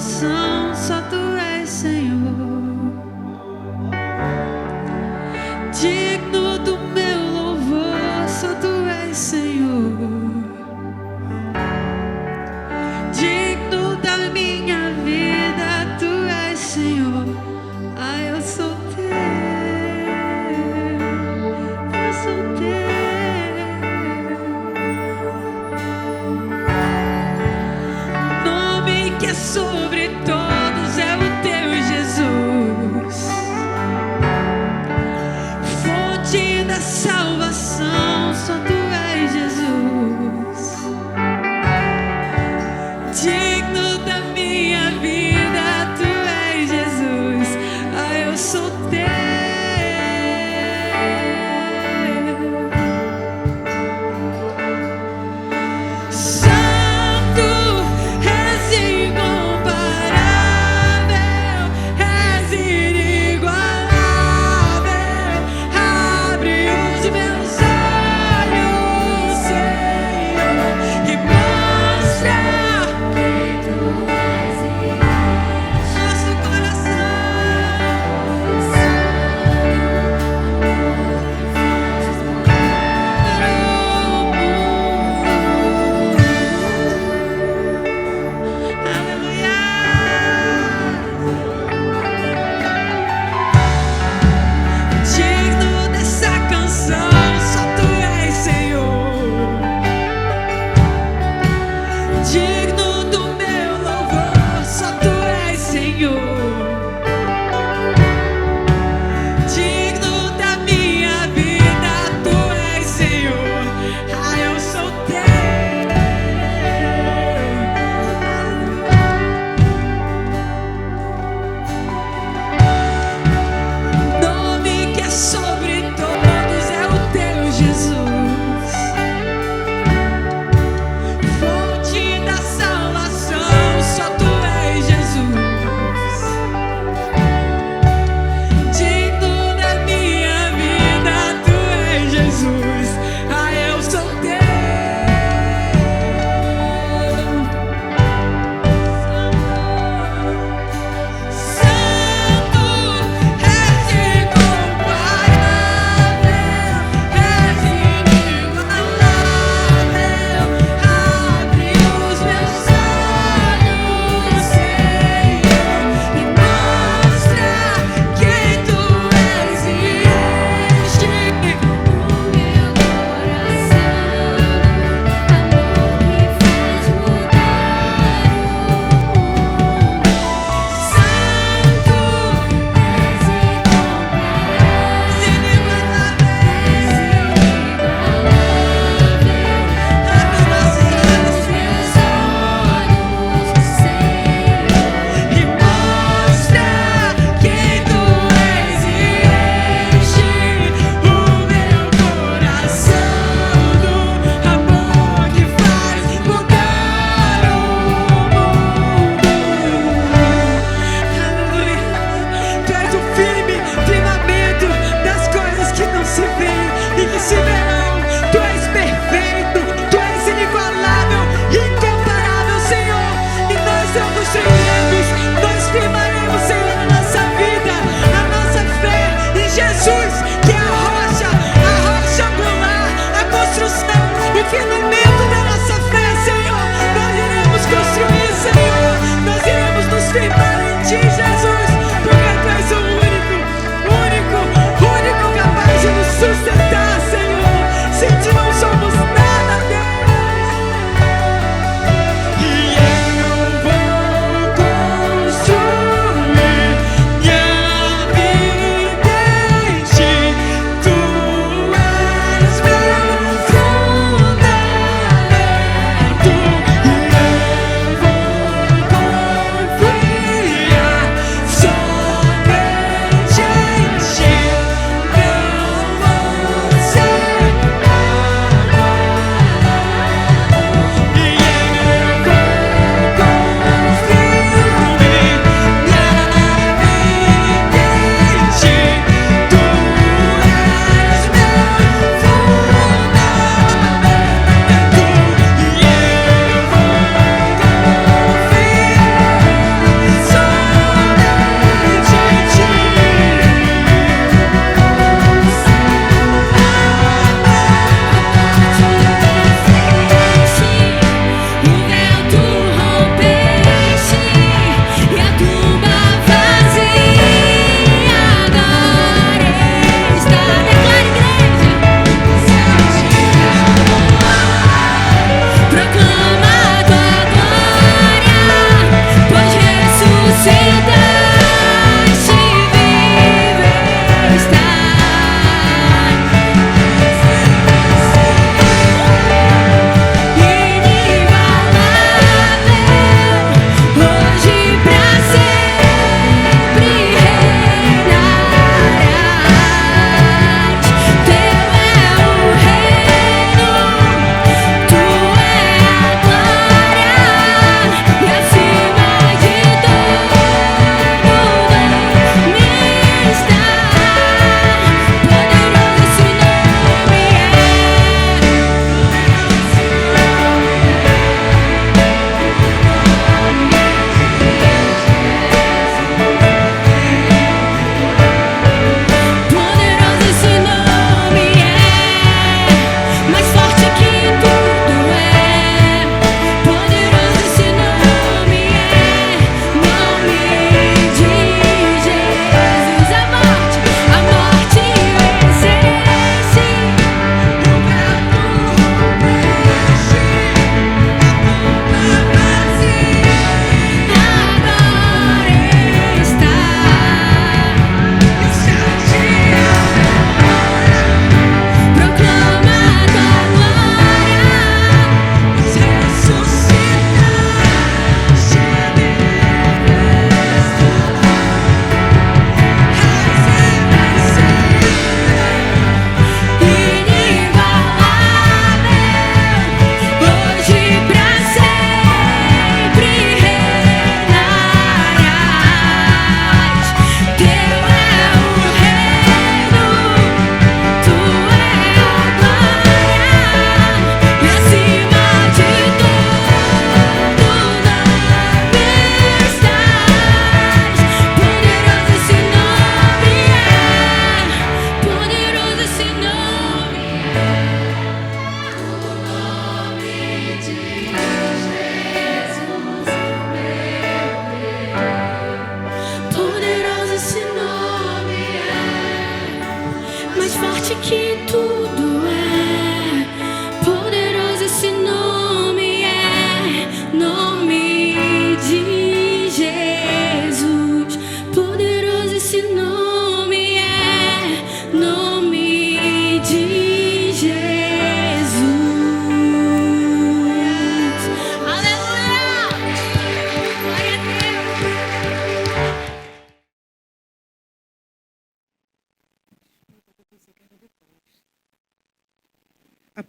salvação, só tu és Senhor. Digno do meu louvor, só tu és Senhor. Digno da minha vida, tu és Senhor. Ah, eu sou teu, eu sou teu. Nome que é sobre todos é o teu Jesus. Fonte da salvação, só tu és Jesus. Digno da minha vida, tu és Jesus. Ah, eu sou teu. Santo, és incomparável, és inigualável. Abre os meus olhos, Senhor, e mostra nosso coração.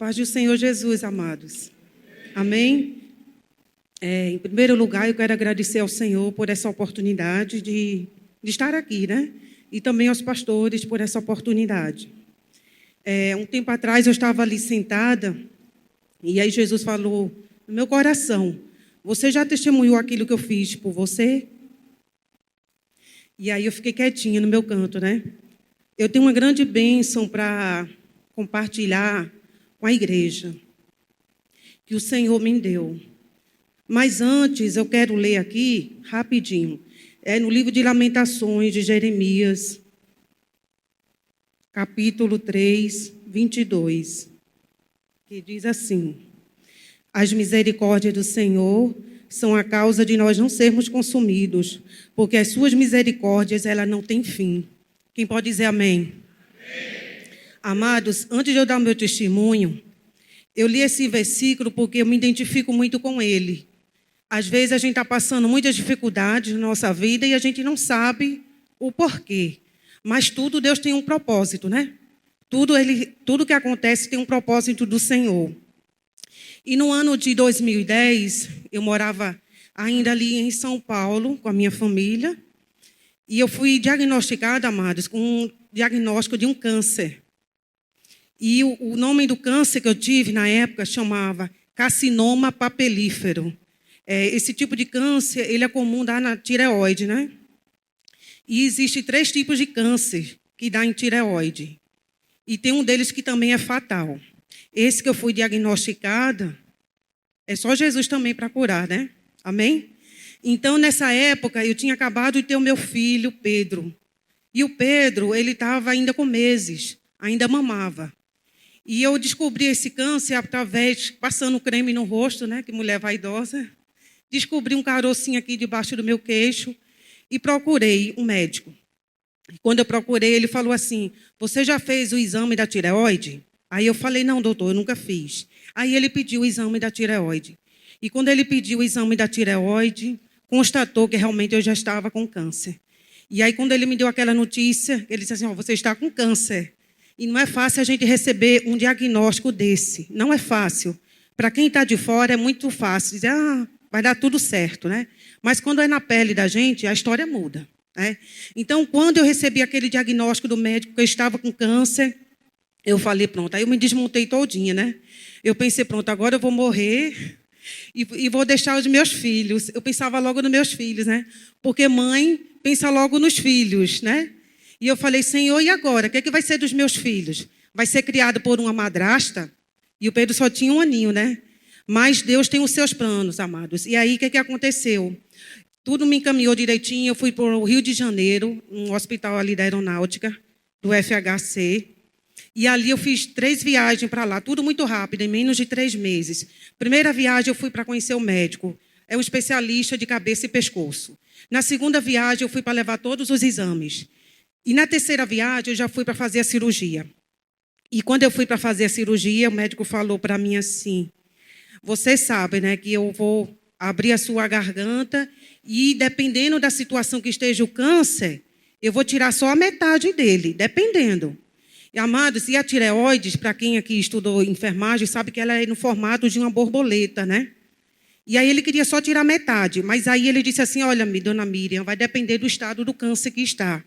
paz do Senhor Jesus, amados. Amém? Em primeiro lugar, eu quero agradecer ao Senhor por essa oportunidade de estar aqui, né? E também aos pastores por essa oportunidade. Um tempo atrás, eu estava ali sentada, e aí Jesus falou no meu coração: você já testemunhou aquilo que eu fiz por você? E aí eu fiquei quietinha no meu canto, né? Eu tenho uma grande bênção para compartilhar com a igreja, que o Senhor me deu. Mas antes, eu quero ler aqui, rapidinho, no livro de Lamentações, de Jeremias, capítulo 3, 22, que diz assim: as misericórdias do Senhor são a causa de nós não sermos consumidos, porque as suas misericórdias, ela não têm fim. Quem pode dizer amém? Amém. Amados, antes de eu dar o meu testemunho, eu li esse versículo porque eu me identifico muito com ele. Às vezes a gente está passando muitas dificuldades na nossa vida e a gente não sabe o porquê. Mas tudo, Deus tem um propósito, né? Tudo que acontece tem um propósito do Senhor. E no ano de 2010, eu morava ainda ali em São Paulo com a minha família. E eu fui diagnosticada, amados, com um diagnóstico de um câncer. E o nome do câncer que eu tive na época chamava carcinoma papilífero. Esse tipo de câncer, ele é comum dar na tireoide, né? E existem 3 tipos de câncer que dá em tireoide. E tem um deles que também é fatal. Esse que eu fui diagnosticada, é só Jesus também para curar, né? Amém? Então, nessa época, eu tinha acabado de ter o meu filho, Pedro. E o Pedro, ele estava ainda com meses, ainda mamava. E eu descobri esse câncer através, passando creme no rosto, né? Que mulher vaidosa. Descobri um carocinho aqui debaixo do meu queixo e procurei um médico. Quando eu procurei, ele falou assim: você já fez o exame da tireoide? Aí eu falei: não, doutor, eu nunca fiz. Aí ele pediu o exame da tireoide. E quando ele pediu o exame da tireoide, constatou que realmente eu já estava com câncer. E aí, quando ele me deu aquela notícia, ele disse assim: você está com câncer. E não é fácil a gente receber um diagnóstico desse. Não é fácil. Para quem está de fora, é muito fácil dizer: vai dar tudo certo, né? Mas quando é na pele da gente, a história muda, né? Então, quando eu recebi aquele diagnóstico do médico que eu estava com câncer, eu falei: pronto. Aí eu me desmontei todinha, né? Eu pensei: pronto, agora eu vou morrer e vou deixar os meus filhos. Eu pensava logo nos meus filhos, né? Porque mãe pensa logo nos filhos, né? E eu falei: Senhor, e agora? O que é que vai ser dos meus filhos? Vai ser criado por uma madrasta? E o Pedro só tinha 1 aninho, né? Mas Deus tem os seus planos, amados. E aí, o que aconteceu? Tudo me encaminhou direitinho. Eu fui para o Rio de Janeiro, um hospital ali da aeronáutica, do FHC. E ali eu fiz 3 viagens para lá, tudo muito rápido, em menos de 3 meses. Primeira viagem, eu fui para conhecer o médico. É um especialista de cabeça e pescoço. Na segunda viagem, eu fui para levar todos os exames. E na terceira viagem, eu já fui para fazer a cirurgia. E quando eu fui para fazer a cirurgia, o médico falou para mim assim: você sabe, né, que eu vou abrir a sua garganta e, dependendo da situação que esteja o câncer, eu vou tirar só a metade dele, dependendo. E, amados, e a tireoide, para quem aqui estudou enfermagem, sabe que ela é no formato de uma borboleta, né? E aí ele queria só tirar metade, mas aí ele disse assim: olha, dona Miriam, vai depender do estado do câncer que está.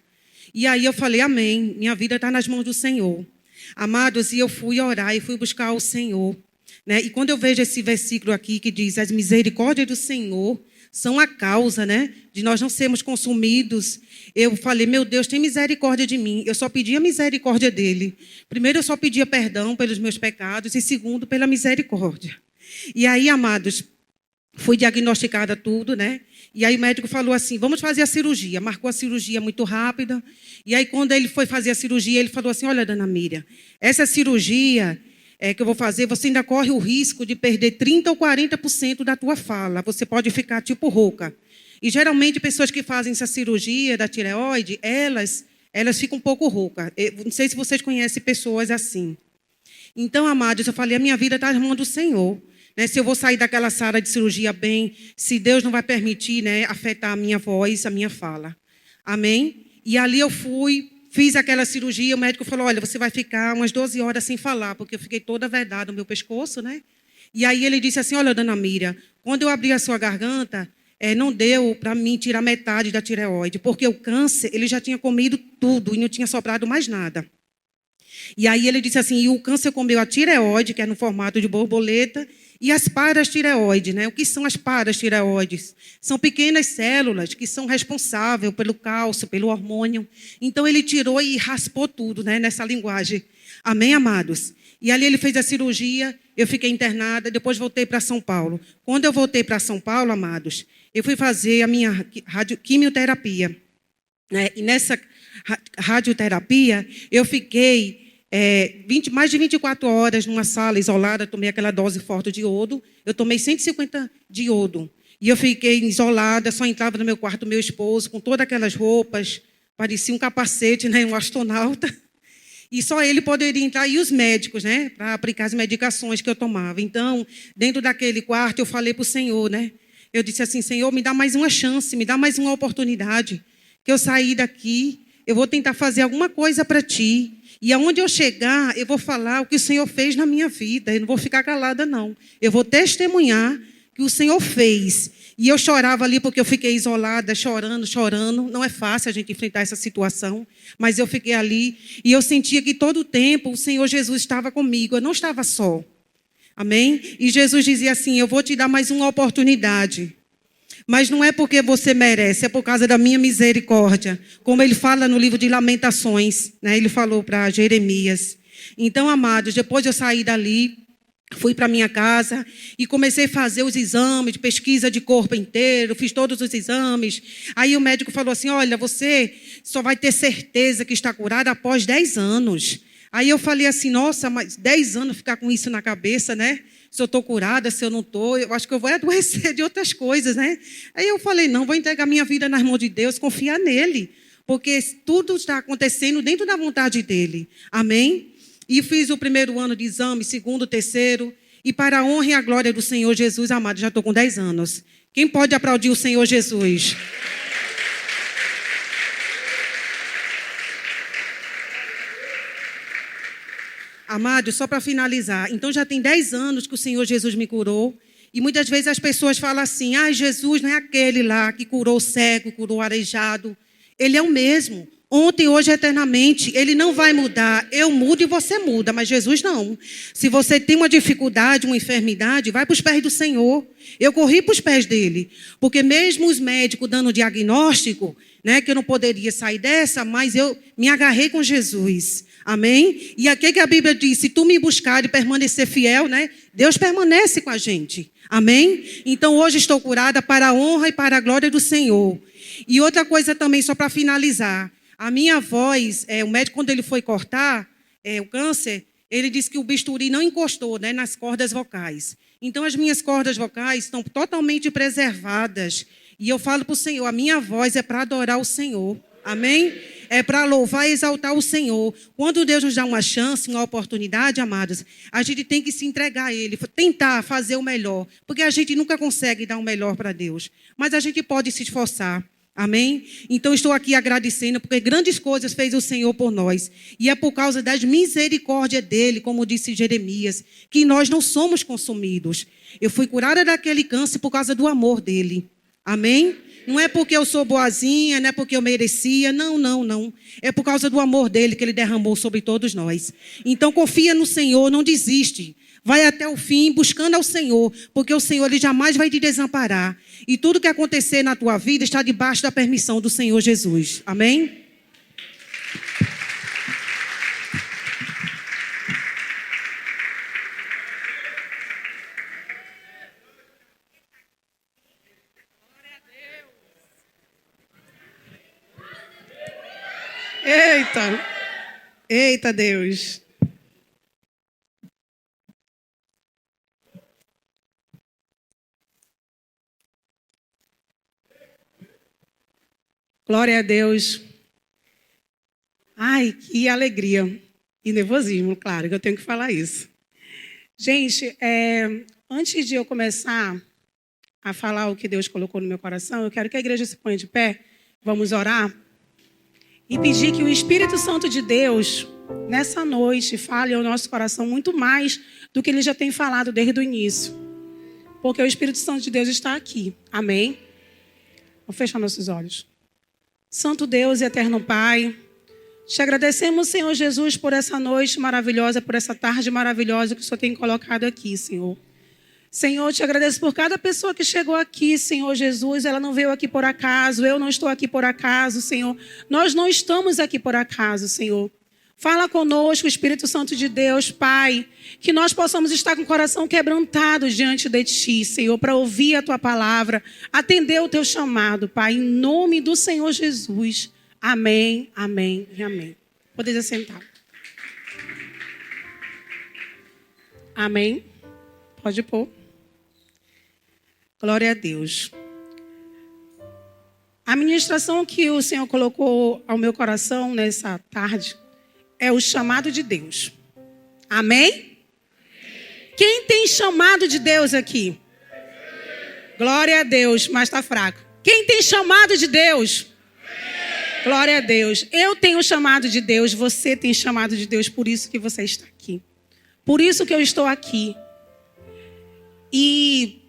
E aí eu falei: amém, minha vida está nas mãos do Senhor. Amados, e eu fui orar e fui buscar o Senhor, né? E quando eu vejo esse versículo aqui que diz: as misericórdias do Senhor são a causa, né, de nós não sermos consumidos, eu falei: meu Deus, tem misericórdia de mim. Eu só pedia a misericórdia dele. Primeiro, eu só pedia perdão pelos meus pecados, e segundo, pela misericórdia. E aí, amados, fui diagnosticada tudo, né? E aí o médico falou assim: vamos fazer a cirurgia. Marcou a cirurgia muito rápida. E aí, quando ele foi fazer a cirurgia, ele falou assim: olha, dona Miriam, essa cirurgia que eu vou fazer, você ainda corre o risco de perder 30% ou 40% da tua fala. Você pode ficar tipo rouca. E geralmente pessoas que fazem essa cirurgia da tireoide, elas ficam um pouco roucas. Não sei se vocês conhecem pessoas assim. Então, amados, eu falei: a minha vida está nas mãos do Senhor. Né? Se eu vou sair daquela sala de cirurgia bem, se Deus não vai permitir, né, afetar a minha voz, a minha fala. Amém? E ali eu fui Fiz aquela cirurgia, o médico falou, olha, você vai ficar umas 12 horas sem falar, porque eu fiquei toda vedada no meu pescoço, né? E aí ele disse assim, olha, dona Miriam, quando eu abri a sua garganta, não deu para mim tirar metade da tireoide, porque o câncer, ele já tinha comido tudo e não tinha sobrado mais nada. E aí ele disse assim, e o câncer comeu a tireoide, que é no formato de borboleta, e as parastireoides, né? O que são as parastireoides? São pequenas células que são responsáveis pelo cálcio, pelo hormônio. Então, ele tirou e raspou tudo, né? Nessa linguagem. Amém, amados? E ali ele fez a cirurgia, eu fiquei internada, depois voltei para São Paulo. Quando eu voltei para São Paulo, amados, eu fui fazer a minha quimioterapia. Né? E nessa radioterapia, eu fiquei mais de 24 horas numa sala isolada, tomei aquela dose forte de iodo. Eu tomei 150 de iodo. E eu fiquei isolada, só entrava no meu quarto meu esposo, com todas aquelas roupas, parecia um capacete, né, um astronauta. E só ele poderia entrar, e os médicos, né, para aplicar as medicações que eu tomava. Então, dentro daquele quarto, eu falei para o Senhor, né? Eu disse assim, Senhor, me dá mais uma chance, me dá mais uma oportunidade, que eu sair daqui, eu vou tentar fazer alguma coisa para Ti. E aonde eu chegar, eu vou falar o que o Senhor fez na minha vida. Eu não vou ficar calada, não. Eu vou testemunhar que o Senhor fez. E eu chorava ali porque eu fiquei isolada, chorando, chorando. Não é fácil a gente enfrentar essa situação. Mas eu fiquei ali e eu sentia que todo o tempo o Senhor Jesus estava comigo. Eu não estava só. Amém? E Jesus dizia assim, eu vou te dar mais uma oportunidade. Mas não é porque você merece, é por causa da minha misericórdia. Como ele fala no livro de Lamentações, né? Ele falou para Jeremias. Então, amados, depois de eu sair dali, fui para minha casa e comecei a fazer os exames de pesquisa de corpo inteiro, fiz todos os exames. Aí o médico falou assim, olha, você só vai ter certeza que está curada após 10 anos. Aí eu falei assim, nossa, mas 10 anos ficar com isso na cabeça, né? Se eu estou curada, se eu não estou, eu acho que eu vou adoecer de outras coisas, né? Aí eu falei, não, vou entregar minha vida nas mãos de Deus, confiar nele, porque tudo está acontecendo dentro da vontade dele. Amém? E fiz o primeiro ano de exame, segundo, terceiro, e para a honra e a glória do Senhor Jesus, amado, já estou com 10 anos. Quem pode aplaudir o Senhor Jesus? Amado, só para finalizar, então já tem 10 anos que o Senhor Jesus me curou, e muitas vezes as pessoas falam assim, Jesus não é aquele lá que curou o cego, curou o aleijado. Ele é o mesmo, ontem, hoje, eternamente. Ele não vai mudar. Eu mudo e você muda, mas Jesus não. Se você tem uma dificuldade, uma enfermidade, vai para os pés do Senhor. Eu corri para os pés dele, porque mesmo os médicos dando diagnóstico, né, que eu não poderia sair dessa, mas eu me agarrei com Jesus. Amém? E aqui que a Bíblia diz, se tu me buscar e permanecer fiel, né, Deus permanece com a gente. Amém? Então hoje estou curada para a honra e para a glória do Senhor. E outra coisa também, só para finalizar, a minha voz, o médico quando ele foi cortar o câncer, ele disse que o bisturi não encostou, né, nas cordas vocais. Então as minhas cordas vocais estão totalmente preservadas. E eu falo para o Senhor, a minha voz é para adorar o Senhor. Amém? É para louvar e exaltar o Senhor. Quando Deus nos dá uma chance, uma oportunidade, amados, a gente tem que se entregar a Ele, tentar fazer o melhor, porque a gente nunca consegue dar o melhor para Deus, mas a gente pode se esforçar. Amém? Então estou aqui agradecendo, porque grandes coisas fez o Senhor por nós, e é por causa das misericórdias dEle, como disse Jeremias, que nós não somos consumidos. Eu fui curada daquele câncer por causa do amor dEle. Amém? Não é porque eu sou boazinha, não é porque eu merecia, não, não, não. É por causa do amor dele que ele derramou sobre todos nós. Então confia no Senhor, não desiste. Vai até o fim buscando ao Senhor, porque o Senhor ele jamais vai te desamparar. E tudo que acontecer na tua vida está debaixo da permissão do Senhor Jesus. Amém? Eita! Eita, Deus! Glória a Deus. Ai, que alegria. E nervosismo, claro, que eu tenho que falar isso. Gente, antes de eu começar a falar o que Deus colocou no meu coração, eu quero que a igreja se ponha de pé. Vamos orar. e pedir que o Espírito Santo de Deus, nessa noite, fale ao nosso coração muito mais do que ele já tem falado desde o início. Porque o Espírito Santo de Deus está aqui. Amém? Vamos fechar nossos olhos. Santo Deus e eterno Pai, te agradecemos, Senhor Jesus, por essa noite maravilhosa, por essa tarde maravilhosa que o Senhor tem colocado aqui, Senhor. Senhor, te agradeço por cada pessoa que chegou aqui, Senhor Jesus. Ela não veio aqui por acaso, eu não estou aqui por acaso, Senhor. Nós não estamos aqui por acaso, Senhor. Fala conosco, Espírito Santo de Deus, Pai, que nós possamos estar com o coração quebrantado diante de Ti, Senhor, para ouvir a Tua palavra, atender o Teu chamado, Pai, em nome do Senhor Jesus. Amém, amém e amém. Podeis assentar. Amém. Pode pôr. Glória a Deus. A ministração que o Senhor colocou ao meu coração nessa tarde é o chamado de Deus. Amém? Quem tem chamado de Deus aqui? Glória a Deus, mas está fraco. Quem tem chamado de Deus? Glória a Deus. Eu tenho chamado de Deus, você tem chamado de Deus, por isso que você está aqui. Por isso que eu estou aqui. E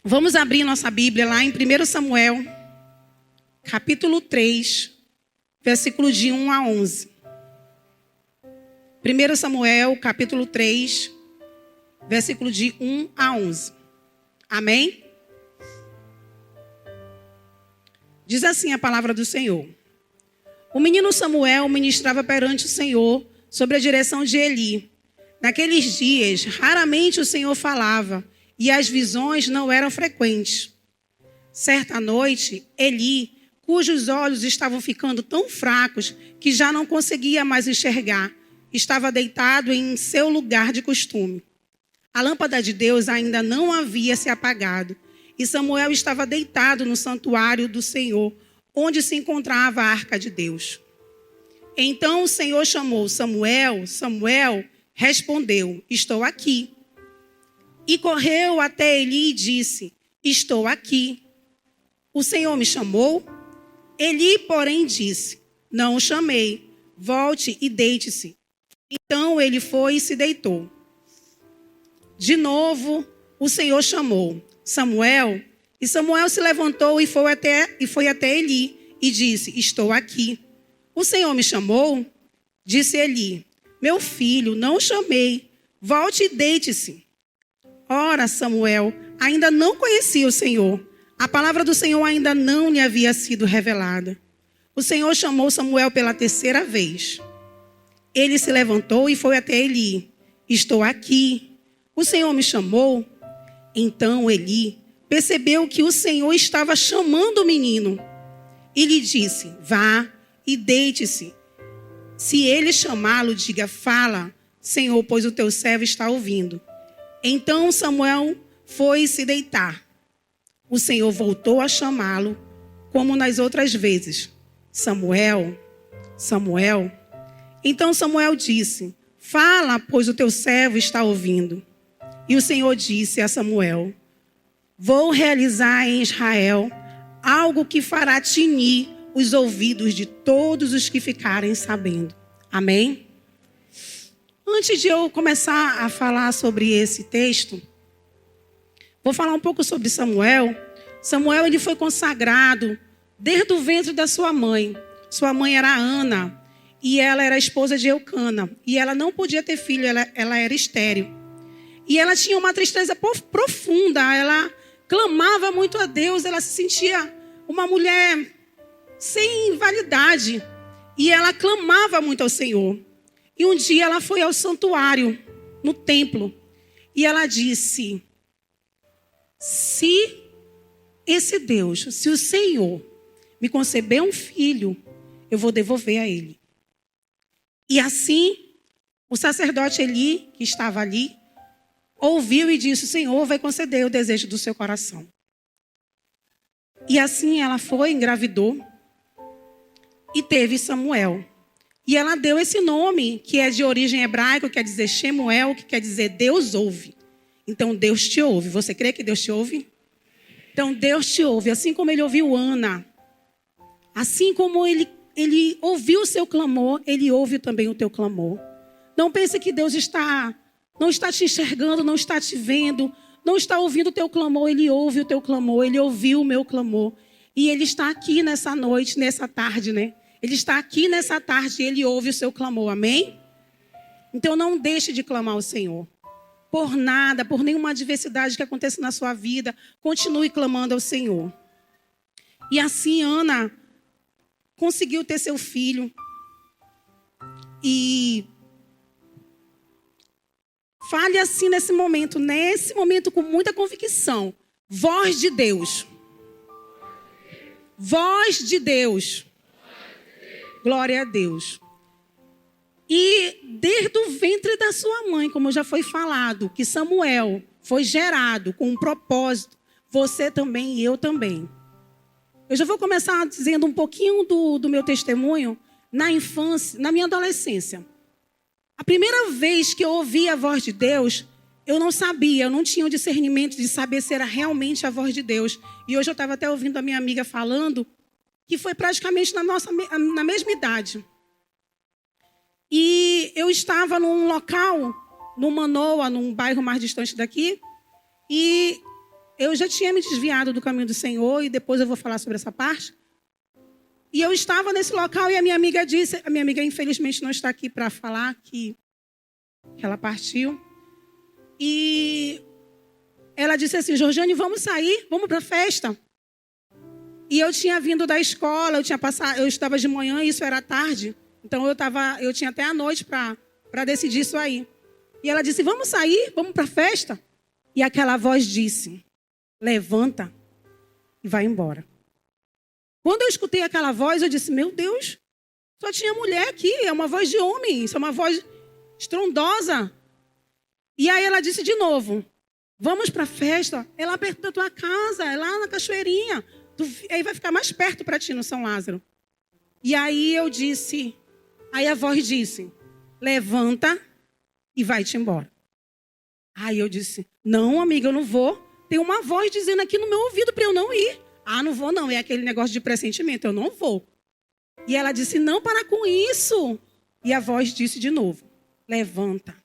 vamos abrir nossa Bíblia lá em 1 Samuel, capítulo 3, versículo de 1 a 11. 1 Samuel, capítulo 3, versículo de 1 a 11. Amém? Diz assim a palavra do Senhor. O menino Samuel ministrava perante o Senhor sob a direção de Eli. Naqueles dias, raramente o Senhor falava, e as visões não eram frequentes. Certa noite, Eli, cujos olhos estavam ficando tão fracos que já não conseguia mais enxergar, estava deitado em seu lugar de costume. A lâmpada de Deus ainda não havia se apagado, e Samuel estava deitado no santuário do Senhor, onde se encontrava a arca de Deus. Então o Senhor chamou: Samuel, Samuel, respondeu: estou aqui. E correu até Eli e disse: estou aqui. O Senhor me chamou? Eli, porém, disse: não o chamei. Volte e deite-se. Então ele foi e se deitou. De novo, o Senhor chamou: Samuel. E Samuel se levantou e foi até Eli e disse: estou aqui. O Senhor me chamou? Disse Eli: meu filho, não o chamei. Volte e deite-se. Ora, Samuel ainda não conhecia o Senhor. A palavra do Senhor ainda não lhe havia sido revelada. O Senhor chamou Samuel pela terceira vez. Ele se levantou e foi até Eli. Estou aqui. O Senhor me chamou? Então Eli percebeu que o Senhor estava chamando o menino. E lhe disse: vá e deite-se. Se ele chamá-lo, diga: fala, Senhor, pois o teu servo está ouvindo. Então Samuel foi se deitar. O Senhor voltou a chamá-lo, como nas outras vezes: Samuel, Samuel. Então Samuel disse: fala, pois o teu servo está ouvindo. E o Senhor disse a Samuel: vou realizar em Israel algo que fará tinir os ouvidos de todos os que ficarem sabendo. Amém? Antes de eu começar a falar sobre esse texto, vou falar um pouco sobre Samuel. Samuel, ele foi consagrado desde o ventre da sua mãe. Sua mãe era Ana e ela era esposa de Eucana. E ela não podia ter filho, ela era estéril. E ela tinha uma tristeza profunda, ela clamava muito a Deus, ela se sentia uma mulher sem validade. E ela clamava muito ao Senhor. E um dia ela foi ao santuário, no templo, e ela disse: se esse Deus, se o Senhor me conceber um filho, eu vou devolver a ele. E assim, o sacerdote Eli, que estava ali, ouviu e disse: o Senhor vai conceder o desejo do seu coração. E assim ela foi, engravidou e teve Samuel. E ela deu esse nome, que é de origem hebraica, quer dizer Shemuel, que quer dizer Deus ouve. Então Deus te ouve. Você crê que Deus te ouve? Então Deus te ouve, assim como ele ouviu Ana. Assim como ele ele ouviu o seu clamor, ele ouve também o teu clamor. Não pense que Deus não está te enxergando, não está te vendo, não está ouvindo o teu clamor. Ele ouve o teu clamor, ele ouviu o meu clamor. E ele está aqui nessa noite, nessa tarde, né? Ele está aqui nessa tarde e ele ouve o seu clamor, amém? Então não deixe de clamar ao Senhor. Por nada, por nenhuma adversidade que aconteça na sua vida, continue clamando ao Senhor. E assim Ana conseguiu ter seu filho. E fale assim nesse momento com muita convicção. Voz de Deus. Voz de Deus. Glória a Deus. E desde o ventre da sua mãe, como já foi falado, que Samuel foi gerado com um propósito, você também e eu também. Eu já vou começar dizendo um pouquinho do meu testemunho na infância, na minha adolescência. A primeira vez que eu ouvi a voz de Deus, eu não sabia, eu não tinha o discernimento de saber se era realmente a voz de Deus. E hoje eu estava até ouvindo a minha amiga falando que foi praticamente na mesma idade. E eu estava num local, no Manoa, num bairro mais distante daqui, e eu já tinha me desviado do caminho do Senhor, e depois eu vou falar sobre essa parte. E eu estava nesse local e a minha amiga disse, a minha amiga infelizmente não está aqui para falar que ela partiu. E ela disse assim, Georgiane, vamos sair, vamos para a festa. E eu tinha vindo da escola, eu estava de manhã e isso era tarde. Então eu tinha até a noite para decidir isso aí. E ela disse, vamos sair, vamos para a festa. E aquela voz disse, levanta e vai embora. Quando eu escutei aquela voz, eu disse, meu Deus, só tinha mulher aqui, é uma voz de homem, isso é uma voz estrondosa. E aí ela disse de novo, vamos para a festa, é lá perto da tua casa, é lá na Cachoeirinha. Aí vai ficar mais perto para ti no São Lázaro. E aí aí a voz disse, levanta e vai-te embora. Aí eu disse, não amiga, eu não vou. Tem uma voz dizendo aqui no meu ouvido para eu não ir. Ah, não vou não, é aquele negócio de pressentimento, eu não vou. E ela disse, não, para com isso. E a voz disse de novo, levanta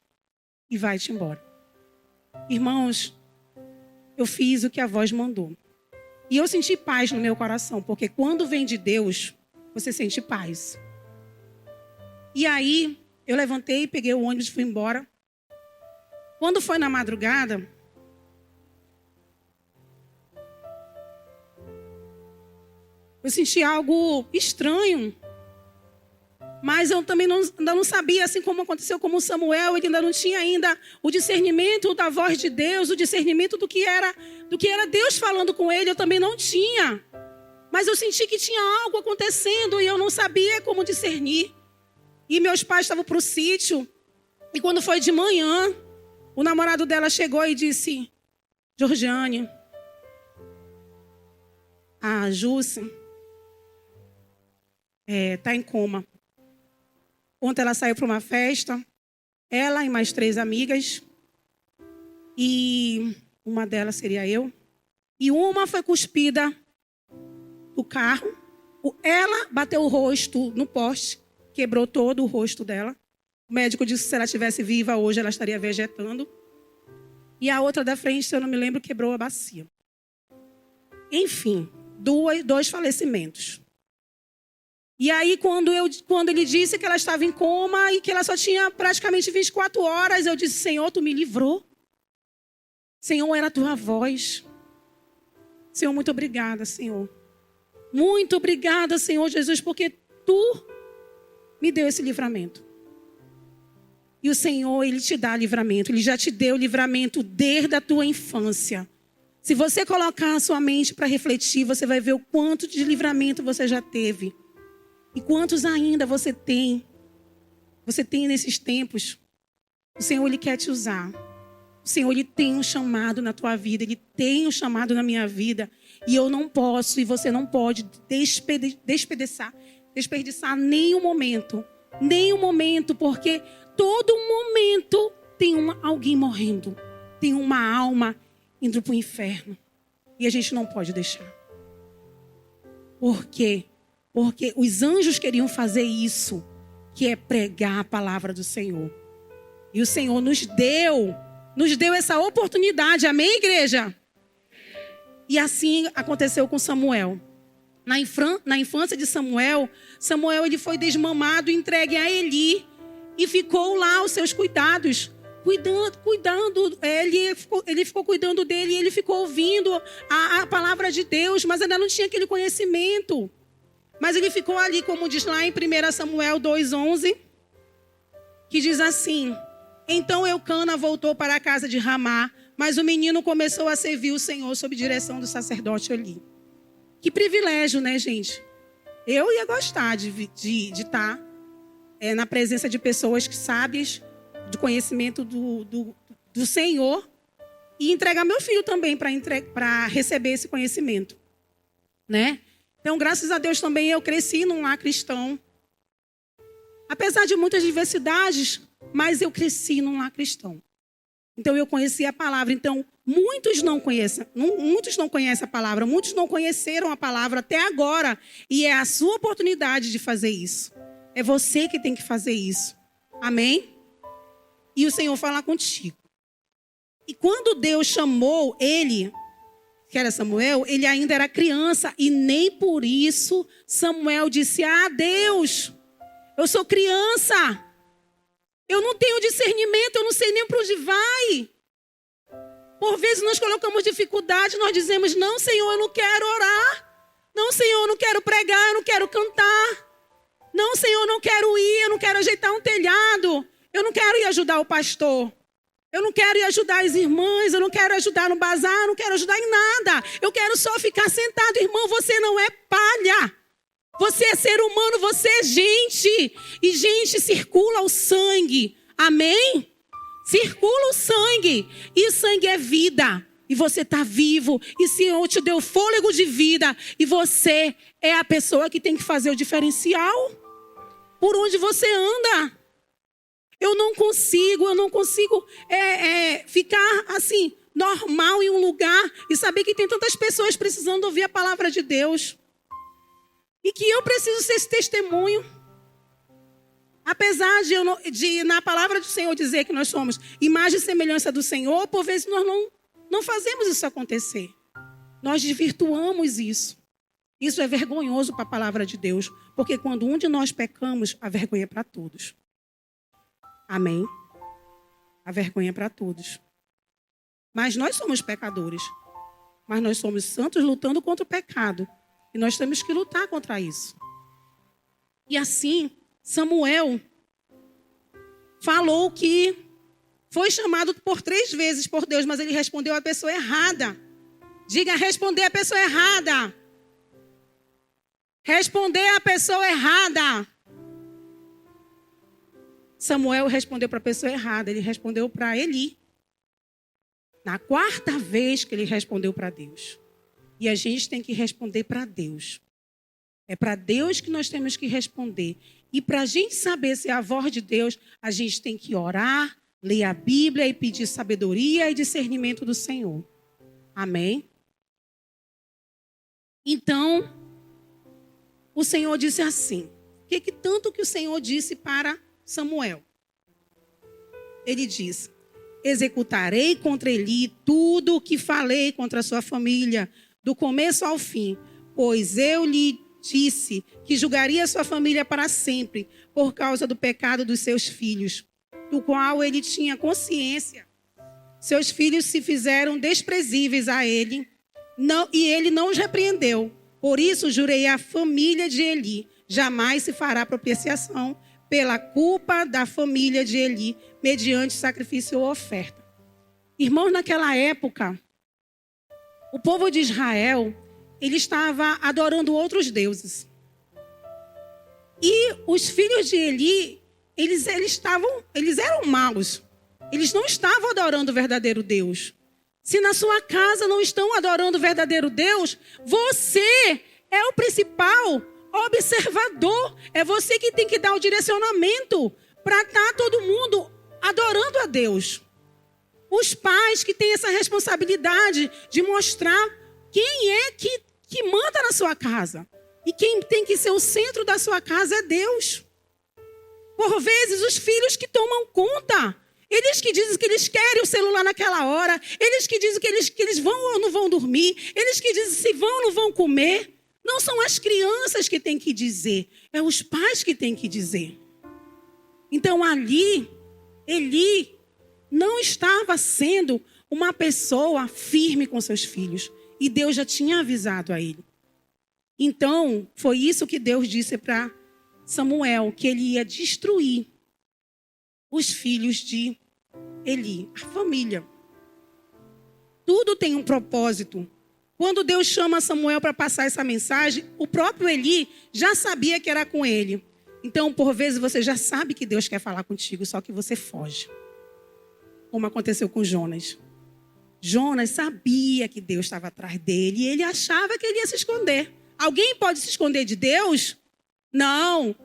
e vai-te embora. Irmãos, eu fiz o que a voz mandou. E eu senti paz no meu coração, porque quando vem de Deus, você sente paz. E aí, eu levantei, peguei o ônibus e fui embora. Quando foi na madrugada, eu senti algo estranho. Mas eu também ainda não sabia, assim como aconteceu com Samuel, ele ainda não tinha ainda o discernimento da voz de Deus, o discernimento do que era Deus falando com ele, eu também não tinha. Mas eu senti que tinha algo acontecendo e eu não sabia como discernir. E meus pais estavam para o sítio, e quando foi de manhã, o namorado dela chegou e disse, Georgiane, a Jússi está em coma. Ontem ela saiu para uma festa, ela e mais 3 amigas, e uma delas seria eu, e uma foi cuspida do carro, ela bateu o rosto no poste, quebrou todo o rosto dela. O médico disse que se ela estivesse viva hoje, ela estaria vegetando. E a outra da frente, se eu não me lembro, quebrou a bacia. Enfim, 2 falecimentos. E aí, quando ele disse que ela estava em coma e que ela só tinha praticamente 24 horas, eu disse, Senhor, Tu me livrou. Senhor, era a Tua voz. Senhor, muito obrigada, Senhor. Muito obrigada, Senhor Jesus, porque Tu me deu esse livramento. E o Senhor, Ele te dá livramento. Ele já te deu livramento desde a tua infância. Se você colocar a sua mente para refletir, você vai ver o quanto de livramento você já teve. E quantos ainda você tem. Você tem nesses tempos. O Senhor, Ele quer te usar. O Senhor, Ele tem um chamado na tua vida. Ele tem um chamado na minha vida. E eu não posso, e você não pode desperdiçar nenhum momento. Nenhum momento, porque todo momento tem alguém morrendo. Tem uma alma indo para o inferno. E a gente não pode deixar. Porque Porque os anjos queriam fazer isso, que é pregar a palavra do Senhor. E o Senhor nos deu essa oportunidade. Amém, igreja? E assim aconteceu com Samuel. Na infância de Samuel, ele foi desmamado, entregue a Eli e ficou lá aos seus cuidados. Ele ficou cuidando dele, ele ficou ouvindo a palavra de Deus, mas ainda não tinha aquele conhecimento. Mas ele ficou ali, como diz lá em 1 Samuel 2:11, que diz assim: então Eucana voltou para a casa de Ramá, mas o menino começou a servir o Senhor sob direção do sacerdote Eli. Que privilégio, né, gente? Eu ia gostar de estar na presença de pessoas sábias, de conhecimento do Senhor, e entregar meu filho também para receber esse conhecimento, né? Então, graças a Deus também eu cresci num lar cristão. Apesar de muitas diversidades, mas eu cresci num lar cristão. Então, eu conheci a palavra. Então, muitos não conhecem a palavra, muitos não conheceram a palavra até agora. E é a sua oportunidade de fazer isso. É você que tem que fazer isso. Amém? E o Senhor fala contigo. E quando Deus chamou ele, que era Samuel, ele ainda era criança. E nem por isso Samuel disse: ah, Deus, eu sou criança. Eu não tenho discernimento, eu não sei nem para onde vai. Por vezes nós colocamos dificuldade, nós dizemos: não, Senhor, eu não quero orar. Não, Senhor, eu não quero pregar, eu não quero cantar. Não, Senhor, eu não quero ir, eu não quero ajeitar um telhado. Eu não quero ir ajudar o pastor. Eu não quero ir ajudar as irmãs, eu não quero ajudar no bazar, eu não quero ajudar em nada. Eu quero só ficar sentado. Irmão, você não é palha. Você é ser humano, você é gente. E gente, circula o sangue. Amém? Circula o sangue. E sangue é vida. E você está vivo. E o Senhor te deu fôlego de vida. E você é a pessoa que tem que fazer o diferencial. Por onde você anda. Eu não consigo ficar assim, normal em um lugar e saber que tem tantas pessoas precisando ouvir a palavra de Deus. E que eu preciso ser esse testemunho. Apesar de na palavra do Senhor dizer que nós somos imagem e semelhança do Senhor, por vezes nós não fazemos isso acontecer. Nós desvirtuamos isso. Isso é vergonhoso para a palavra de Deus. Porque quando um de nós pecamos, a vergonha é para todos. Amém? A vergonha é para todos. Mas nós somos pecadores. Mas nós somos santos lutando contra o pecado. E nós temos que lutar contra isso. E assim, Samuel falou que foi chamado por 3 vezes por Deus, mas ele respondeu a pessoa errada. Diga, responder a pessoa errada. Responder a pessoa errada. Samuel respondeu para a pessoa errada. Ele respondeu para Eli. Na 4ª vez que ele respondeu para Deus. E a gente tem que responder para Deus. É para Deus que nós temos que responder. E para a gente saber se é a voz de Deus, a gente tem que orar, ler a Bíblia e pedir sabedoria e discernimento do Senhor. Amém? Então, o Senhor disse assim. O que tanto que o Senhor disse para Samuel? Ele diz: executarei contra Eli tudo o que falei contra a sua família, do começo ao fim, pois eu lhe disse que julgaria sua família para sempre, por causa do pecado dos seus filhos, do qual ele tinha consciência. Seus filhos se fizeram desprezíveis a ele, e ele não os repreendeu. Por isso jurei à família de Eli, jamais se fará propiciação pela culpa da família de Eli, mediante sacrifício ou oferta. Irmãos, naquela época, o povo de Israel, ele estava adorando outros deuses. E os filhos de Eli, eles eram maus. Eles não estavam adorando o verdadeiro Deus. Se na sua casa não estão adorando o verdadeiro Deus, você é o principal observador. É você que tem que dar o direcionamento para estar todo mundo adorando a Deus. Os pais que têm essa responsabilidade de mostrar quem é que manda na sua casa. E quem tem que ser o centro da sua casa é Deus. Por vezes, os filhos que tomam conta. Eles que dizem que eles querem o celular naquela hora. Eles que dizem que eles vão ou não vão dormir. Eles que dizem se vão ou não vão comer. Não são as crianças que têm que dizer. É os pais que têm que dizer. Então, ali, Eli não estava sendo uma pessoa firme com seus filhos. E Deus já tinha avisado a ele. Então, foi isso que Deus disse para Samuel, que ele ia destruir os filhos de Eli, a família. Tudo tem um propósito. Quando Deus chama Samuel para passar essa mensagem, o próprio Eli já sabia que era com ele. Então, por vezes, você já sabe que Deus quer falar contigo, só que você foge. Como aconteceu com Jonas. Jonas sabia que Deus estava atrás dele e ele achava que ele ia se esconder. Alguém pode se esconder de Deus? Não.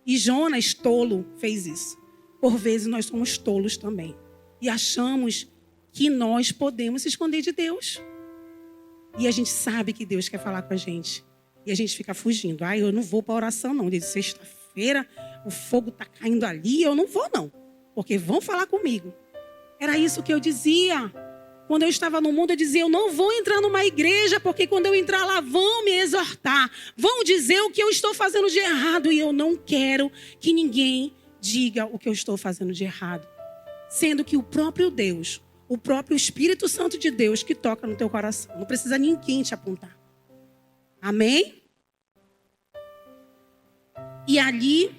E Jonas, tolo, fez isso. Por vezes nós somos tolos também. E achamos que nós podemos se esconder de Deus. E a gente sabe que Deus quer falar com a gente. E a gente fica fugindo. Eu não vou para a oração não. Desde sexta-feira o fogo está caindo ali. Eu não vou não. Porque vão falar comigo. Era isso que eu dizia. Quando eu estava no mundo, eu dizia, eu não vou entrar numa igreja, porque quando eu entrar lá, vão me exortar. Vão dizer o que eu estou fazendo de errado. E eu não quero que ninguém diga o que eu estou fazendo de errado. Sendo que o próprio Deus, o próprio Espírito Santo de Deus que toca no teu coração. Não precisa ninguém te apontar. Amém? E ali,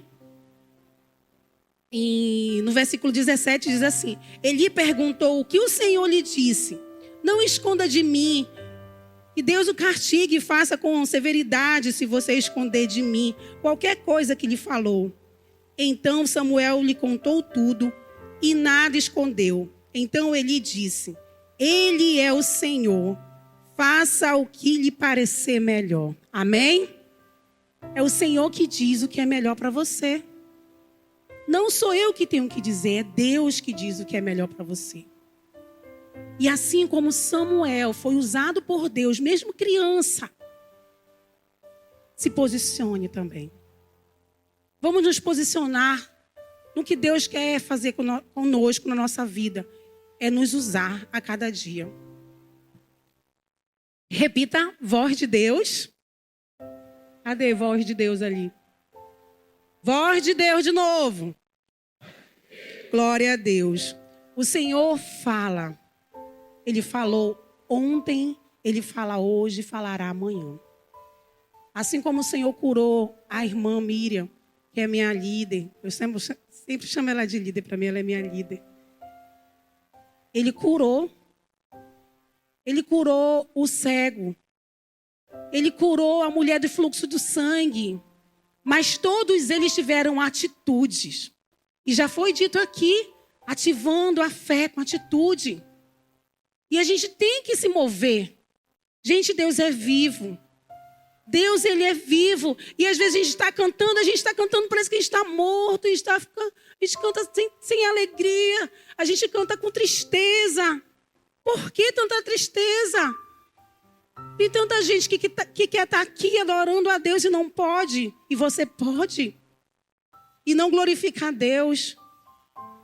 no versículo 17 diz assim, Eli perguntou o que o Senhor lhe disse. Não esconda de mim, que Deus o castigue e faça com severidade se você esconder de mim qualquer coisa que lhe falou. Então Samuel lhe contou tudo e nada escondeu. Então Eli disse, Ele é o Senhor, faça o que lhe parecer melhor. Amém? É o Senhor que diz o que é melhor para você. Não sou eu que tenho que dizer, é Deus que diz o que é melhor para você. E assim como Samuel foi usado por Deus, mesmo criança, se posicione também. Vamos nos posicionar no que Deus quer fazer conosco na nossa vida. É nos usar a cada dia. Repita, voz de Deus. Cadê a voz de Deus ali? Voz de Deus de novo. Glória a Deus. O Senhor fala. Ele falou ontem, Ele fala hoje, falará amanhã. Assim como o Senhor curou a irmã Miriam, que é minha líder. Eu sempre chamo ela de líder, para mim ela é minha líder. Ele curou. Ele curou o cego. Ele curou a mulher do fluxo do sangue. Mas todos eles tiveram atitudes. E já foi dito aqui, ativando a fé com atitude. E a gente tem que se mover. Gente, Deus é vivo. Deus, Ele é vivo. E às vezes a gente está cantando, parece que a gente está morto. A gente canta sem alegria. A gente canta com tristeza. Por que tanta tristeza? Tem tanta gente que quer estar aqui adorando a Deus e não pode. E você pode. E não glorifica a Deus.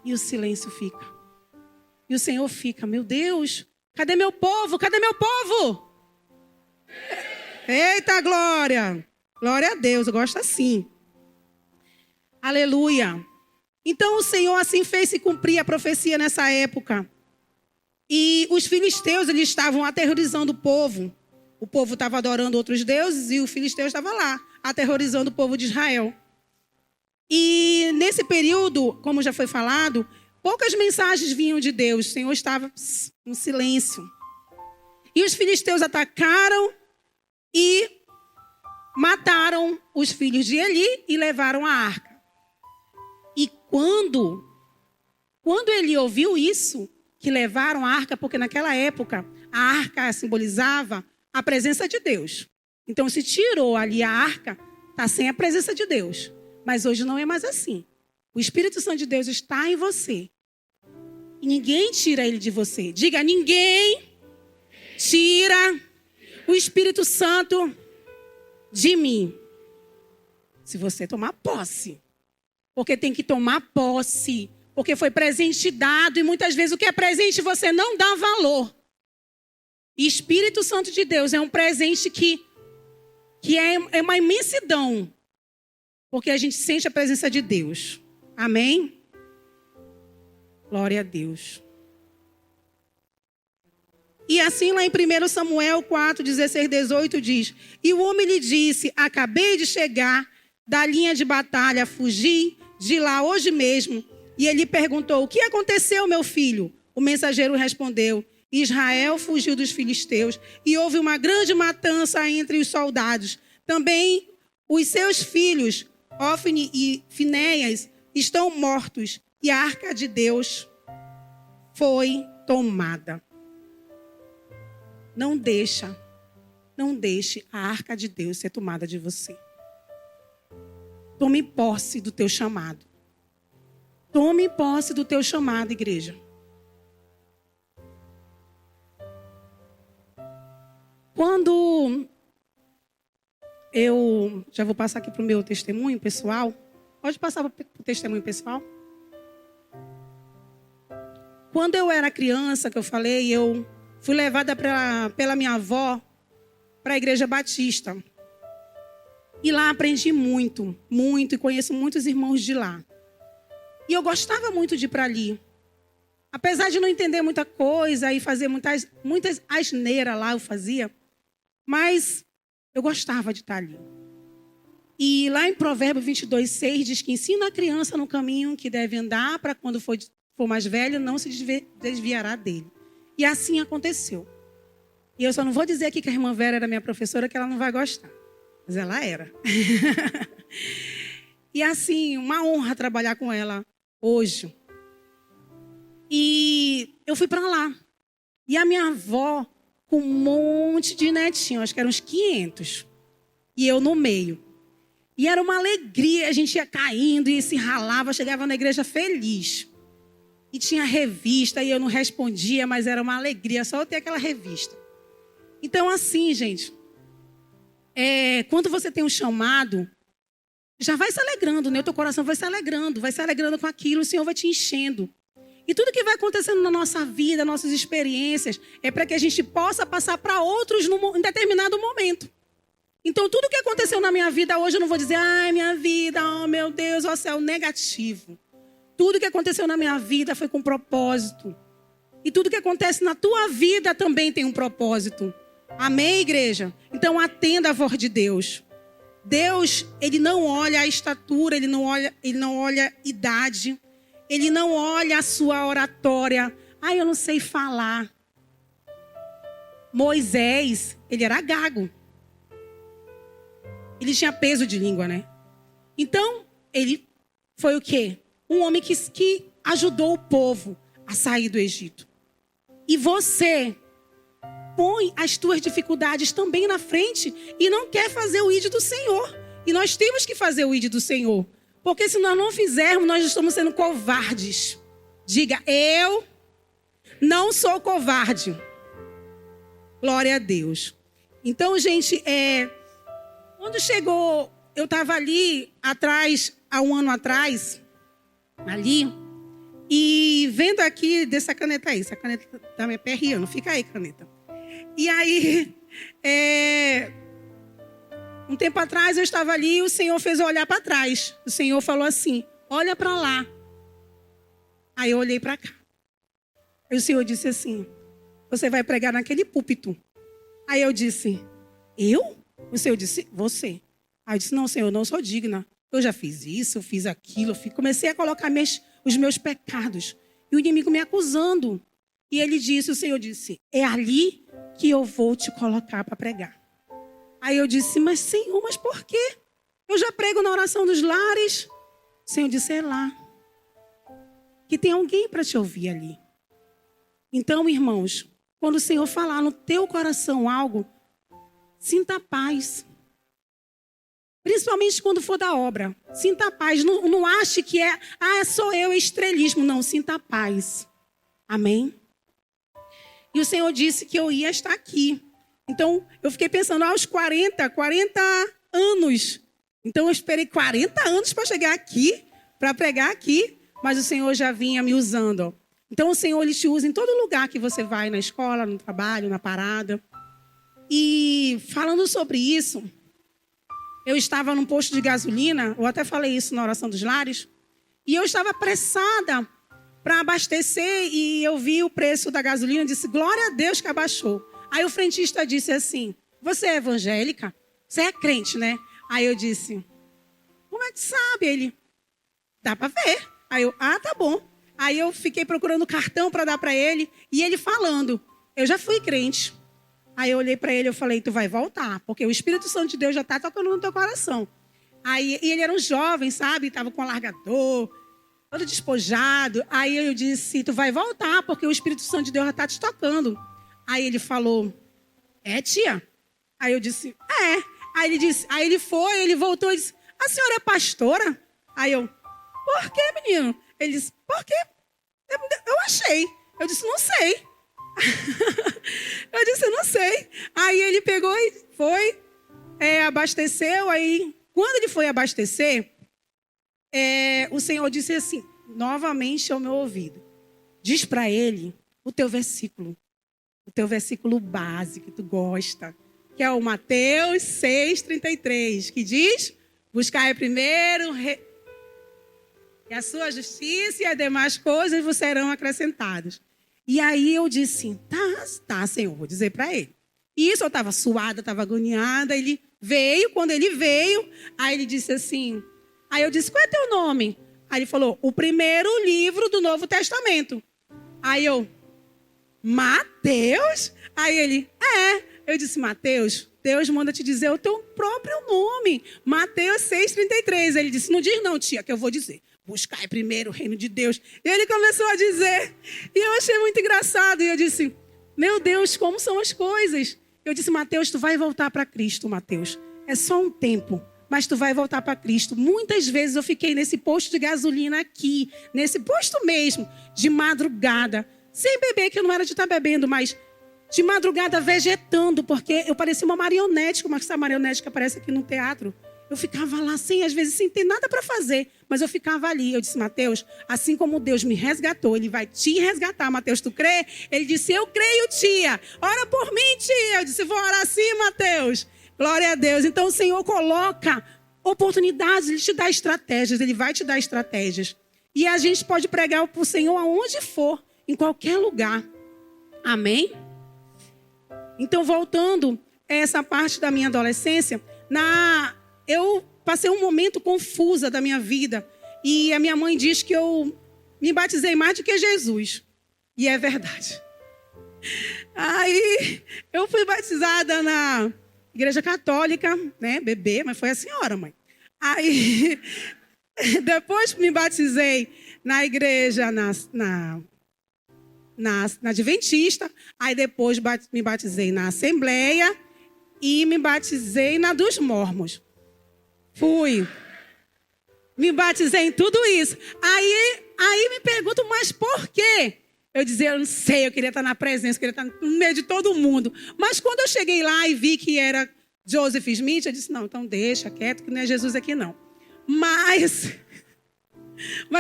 E o silêncio fica. E o Senhor fica, meu Deus, cadê meu povo? Cadê meu povo? Eita, glória! Glória a Deus, eu gosto assim. Aleluia. Então o Senhor assim fez se cumprir a profecia nessa época. E os filisteus, eles estavam aterrorizando o povo. O povo estava adorando outros deuses e o filisteu estava lá, aterrorizando o povo de Israel. E nesse período, como já foi falado, poucas mensagens vinham de Deus. O Senhor estava em silêncio. E os filisteus atacaram e mataram os filhos de Eli e levaram a arca. E quando Eli ouviu isso, que levaram a arca, porque naquela época a arca simbolizava a presença de Deus. Então, se tirou ali a arca, está sem a presença de Deus. Mas hoje não é mais assim. O Espírito Santo de Deus está em você. E ninguém tira ele de você. Diga, ninguém tira o Espírito Santo de mim. Se você tomar posse. Porque tem que tomar posse. Porque foi presente dado e muitas vezes o que é presente você não dá valor. E Espírito Santo de Deus é um presente que é uma imensidão. Porque a gente sente a presença de Deus. Amém? Glória a Deus. E assim lá em 1 Samuel 4, 16, 18 diz: E o homem lhe disse, acabei de chegar da linha de batalha, fugi de lá hoje mesmo. E ele perguntou, o que aconteceu, meu filho? O mensageiro respondeu, Israel fugiu dos filisteus e houve uma grande matança entre os soldados. Também os seus filhos, Ofni e Finéias, estão mortos e a arca de Deus foi tomada. Não deixe a arca de Deus ser tomada de você. Tome posse do teu chamado. Tome posse do teu chamado, igreja. Quando eu já vou passar aqui para o meu testemunho pessoal. Pode passar para o testemunho pessoal? Quando eu era criança, que eu falei, eu fui levada pela minha avó para a Igreja Batista. E lá aprendi muito, muito, e conheço muitos irmãos de lá. E eu gostava muito de ir para ali. Apesar de não entender muita coisa e fazer muitas asneiras lá, eu fazia. Mas eu gostava de estar ali. E lá em Provérbios 22, 6, diz que ensina a criança no caminho que deve andar, para quando for mais velho, não se desviará dele. E assim aconteceu. E eu só não vou dizer aqui que a irmã Vera era minha professora, que ela não vai gostar. Mas ela era. E assim, uma honra trabalhar com ela hoje. E eu fui para lá. E a minha avó, com um monte de netinhos, acho que eram uns 500. E eu no meio. E era uma alegria, a gente ia caindo e se ralava, chegava na igreja feliz. E tinha revista, e eu não respondia, mas era uma alegria só eu ter aquela revista. Então, assim, gente, quando você tem um chamado, já vai se alegrando, né? O teu coração vai se alegrando com aquilo, o Senhor vai te enchendo. E tudo que vai acontecendo na nossa vida, nossas experiências, é para que a gente possa passar para outros em determinado momento. Então, tudo que aconteceu na minha vida hoje, eu não vou dizer, ai, minha vida, oh meu Deus, ó céu, negativo. Tudo que aconteceu na minha vida foi com propósito. E tudo que acontece na tua vida também tem um propósito. Amém, igreja? Então, atenda a voz de Deus. Deus, Ele não olha a estatura, Ele não olha a idade. Ele não olha a sua oratória. Ai, eu não sei falar. Moisés, ele era gago. Ele tinha peso de língua, né? Então, ele foi o quê? Um homem que ajudou o povo a sair do Egito. E você põe as tuas dificuldades também na frente e não quer fazer o ID do Senhor. E nós temos que fazer o ID do Senhor. Porque se nós não fizermos, nós estamos sendo covardes. Diga, eu não sou covarde. Glória a Deus. Então, gente, quando chegou, eu estava ali atrás, há um ano atrás, ali, e vendo aqui dessa caneta aí, essa caneta tá me aperreando, fica aí, caneta. E aí, um tempo atrás eu estava ali e o Senhor fez eu olhar para trás. O Senhor falou assim, olha para lá. Aí eu olhei para cá. Aí o Senhor disse assim, você vai pregar naquele púlpito. Aí eu disse, eu? O Senhor disse, você. Aí eu disse, não, Senhor, eu não sou digna. Eu já fiz isso, eu fiz aquilo. Comecei a colocar os meus pecados. E o inimigo me acusando. E ele disse, o Senhor disse, é ali que eu vou te colocar para pregar. Aí eu disse, mas Senhor, mas por quê? Eu já prego na oração dos lares. O Senhor disse, é lá. Que tem alguém para te ouvir ali. Então, irmãos, quando o Senhor falar no teu coração algo, sinta paz. Principalmente quando for da obra. Sinta paz. Não ache que sou eu, estrelismo. Não, sinta paz. Amém? E o Senhor disse que eu ia estar aqui. Então, eu fiquei pensando, aos 40 anos, Então eu esperei 40 anos para chegar aqui, para pregar aqui, mas o Senhor já vinha me usando. Ó. Então o Senhor ele te usa em todo lugar que você vai, na escola, no trabalho, na parada. E falando sobre isso, eu estava num posto de gasolina, eu até falei isso na oração dos lares, e eu estava apressada para abastecer e eu vi o preço da gasolina e disse, glória a Deus que abaixou. Aí o frentista disse assim, você é evangélica? Você é crente, né? Aí eu disse, como é que sabe? Ele, dá para ver. Aí eu, tá bom. Aí eu fiquei procurando cartão para dar para ele e ele falando, eu já fui crente. Aí eu olhei para ele e falei, tu vai voltar, porque o Espírito Santo de Deus já está tocando no teu coração. Aí e ele era um jovem, sabe? Estava com alargador, todo despojado. Aí eu disse, tu vai voltar, porque o Espírito Santo de Deus já está te tocando. Aí ele falou, tia? Aí eu disse, Aí ele foi, ele voltou e disse, a senhora é pastora? Aí eu, por quê, menino? Ele disse, por quê? Eu achei. Eu disse, não sei. Eu disse, eu não sei. Aí ele pegou e foi, abasteceu. Aí, quando ele foi abastecer, o Senhor disse assim, novamente ao meu ouvido, diz para ele o teu versículo básico que tu gosta, que é o Mateus 6,33, que diz, buscai primeiro e a sua justiça e as demais coisas vos serão acrescentadas. E aí eu disse, tá, Senhor, vou dizer para ele. E isso eu estava suada, estava agoniada. Ele veio, quando ele veio, aí ele disse assim, aí eu disse, qual é teu nome? Aí ele falou, o primeiro livro do Novo Testamento. Aí eu, Mateus? Aí ele, Eu disse, Mateus, Deus manda te dizer o teu próprio nome. Mateus 6,33. Ele disse, não diz não, tia, que eu vou dizer. Buscai primeiro o reino de Deus. E ele começou a dizer. E eu achei muito engraçado. E eu disse, meu Deus, como são as coisas? Eu disse, Mateus, tu vai voltar para Cristo, Mateus. É só um tempo, mas tu vai voltar para Cristo. Muitas vezes eu fiquei nesse posto de gasolina aqui, nesse posto mesmo, de madrugada. Sem beber, que eu não era de estar bebendo, mas de madrugada vegetando, porque eu parecia uma marionete, como essa marionete que aparece aqui no teatro. Eu ficava lá, às vezes, sem ter nada para fazer, mas eu ficava ali. Eu disse, Mateus, assim como Deus me resgatou, Ele vai te resgatar. Mateus, tu crê? Ele disse, eu creio, tia. Ora por mim, tia. Eu disse, vou orar sim, Mateus. Glória a Deus. Então, o Senhor coloca oportunidades, Ele te dá estratégias, Ele vai te dar estratégias. E a gente pode pregar para o Senhor aonde for, em qualquer lugar. Amém? Então, voltando a essa parte da minha adolescência, eu passei um momento confusa da minha vida. E a minha mãe diz que eu me batizei mais do que Jesus. E é verdade. Aí, eu fui batizada na igreja católica, né? Bebê, mas foi a senhora, mãe. Aí, depois me batizei na igreja, na Adventista. Aí, depois me batizei na Assembleia e me batizei na dos Mormons. Fui. Me batizei em tudo isso. Aí me perguntam, mas por quê? Eu dizia, eu não sei, eu queria estar na presença, eu queria estar no meio de todo mundo. Mas quando eu cheguei lá e vi que era Joseph Smith, eu disse, não, então deixa quieto, que não é Jesus aqui não. Mas